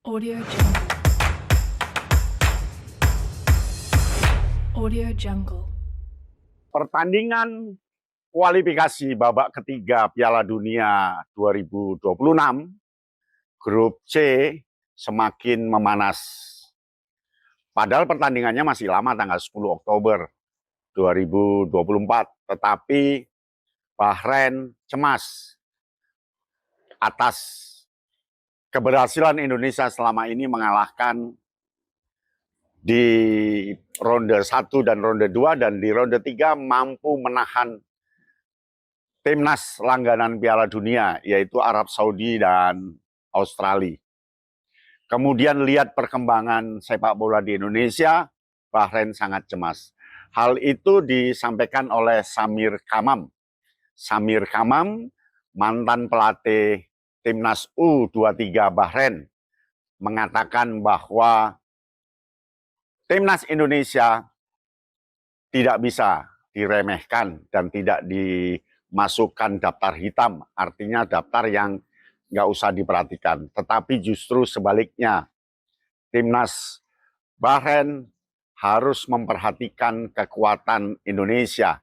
Audio Jungle. Audio Jungle. Pertandingan kualifikasi babak ketiga Piala Dunia 2026, grup C semakin memanas. Padahal pertandingannya masih lama, tanggal 10 Oktober 2024. Tetapi Bahrain cemas atas keberhasilan Indonesia selama ini mengalahkan di ronde 1 dan ronde 2, dan di ronde 3 mampu menahan timnas langganan Piala Dunia, yaitu Arab Saudi dan Australia. Kemudian lihat perkembangan sepak bola di Indonesia, Bahrain sangat cemas. Hal itu disampaikan oleh Samir Kamam. Samir Kamam, mantan pelatih timnas U23 Bahrain, mengatakan bahwa timnas Indonesia tidak bisa diremehkan dan tidak dimasukkan daftar hitam, artinya daftar yang nggak usah diperhatikan. Tetapi justru sebaliknya, timnas Bahrain harus memperhatikan kekuatan Indonesia.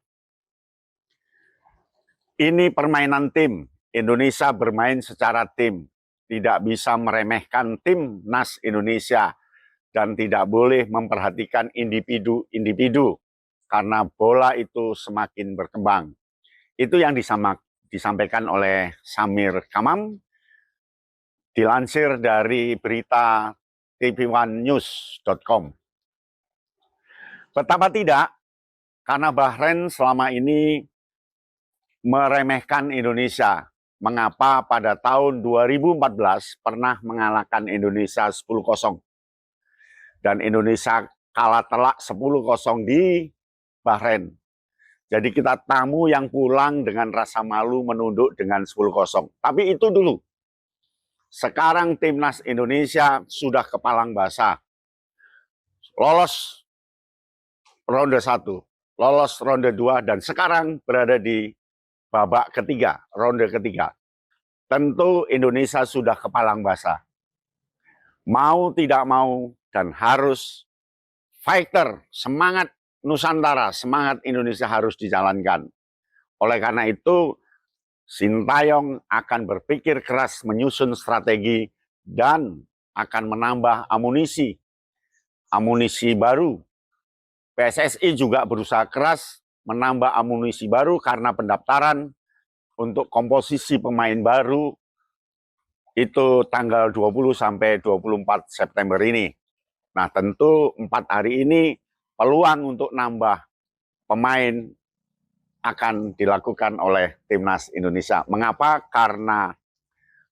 Ini permainan tim, Indonesia bermain secara tim, tidak bisa meremehkan timnas Indonesia dan tidak boleh memperhatikan individu-individu karena bola itu semakin berkembang. Itu yang disampaikan oleh Samir Kamam, dilansir dari berita tv1news.com. Betapa tidak, karena Bahrain selama ini meremehkan Indonesia. Mengapa pada tahun 2014 pernah mengalahkan Indonesia 10-0. Dan Indonesia kalah telak 10-0 di Bahrain. Jadi kita tamu yang pulang dengan rasa malu menunduk dengan 10-0. Tapi itu dulu. Sekarang timnas Indonesia sudah kepalang basah. Lolos ronde 1, lolos ronde 2, dan sekarang berada di babak ketiga, ronde ketiga. Tentu Indonesia sudah kepalang basah. Mau tidak mau dan harus fighter, semangat Nusantara, semangat Indonesia harus dijalankan. Oleh karena itu, Sintayong akan berpikir keras menyusun strategi dan akan menambah amunisi baru. PSSI juga berusaha keras menambah amunisi baru karena pendaftaran untuk komposisi pemain baru itu tanggal 20 sampai 24 September ini. Nah, tentu 4 hari ini peluang untuk nambah pemain akan dilakukan oleh timnas Indonesia. Mengapa? Karena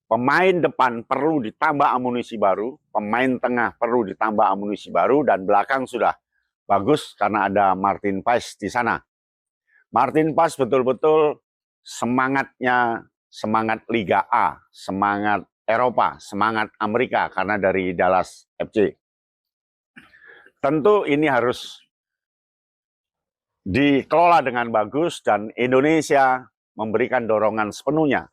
pemain depan perlu ditambah amunisi baru, pemain tengah perlu ditambah amunisi baru, dan belakang sudah bagus karena ada Martin Paes di sana. Martin Paes betul-betul semangatnya semangat Liga A, semangat Eropa, semangat Amerika karena dari Dallas FC. Tentu ini harus dikelola dengan bagus dan Indonesia memberikan dorongan sepenuhnya.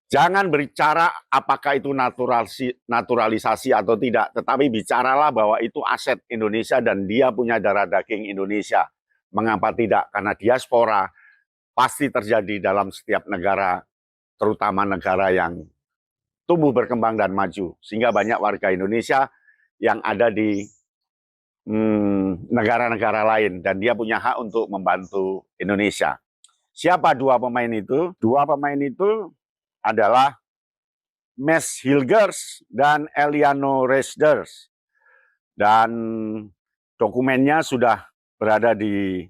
Jangan berbicara apakah itu naturalisasi atau tidak, tetapi bicaralah bahwa itu aset Indonesia dan dia punya darah daging Indonesia. Mengapa tidak? Karena diaspora pasti terjadi dalam setiap negara, terutama negara yang tumbuh berkembang dan maju. Sehingga banyak warga Indonesia yang ada di negara-negara lain dan dia punya hak untuk membantu Indonesia. Siapa dua pemain itu? Dua pemain itu adalah Mes Hilgers dan Eliano Reisders. Dan dokumennya sudah berada di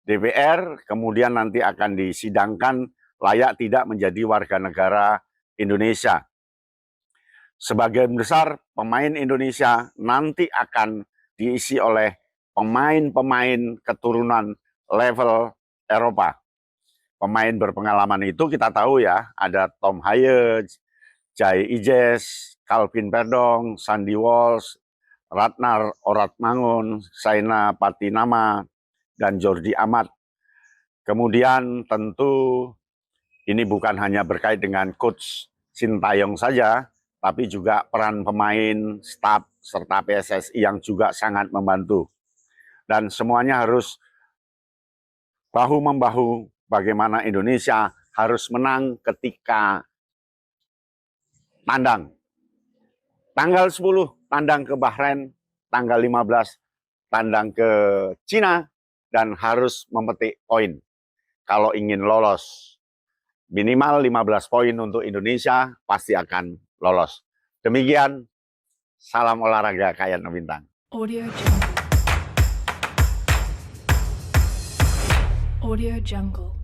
DPR, kemudian nanti akan disidangkan layak tidak menjadi warga negara Indonesia. Sebagian besar pemain Indonesia nanti akan diisi oleh pemain-pemain keturunan level Eropa. Pemain berpengalaman itu kita tahu ya, ada Tom Hayes, Jai Ijes, Calvin Perdong, Sandy Walsh, Ratnar Oratmangun, Saina Patinama, dan Jordi Amat. Kemudian tentu ini bukan hanya berkait dengan Coach Sintayong saja, tapi juga peran pemain, staf, serta PSSI yang juga sangat membantu. Dan semuanya harus bahu-membahu bagaimana Indonesia harus menang ketika tandang. Tanggal 10 tandang ke Bahrain, tanggal 15 tandang ke Cina, dan harus memetik poin. Kalau ingin lolos, minimal 15 poin untuk Indonesia, pasti akan lolos. Demikian, salam olahraga Kayan Bintang. Audio Jungle. Audio Jungle.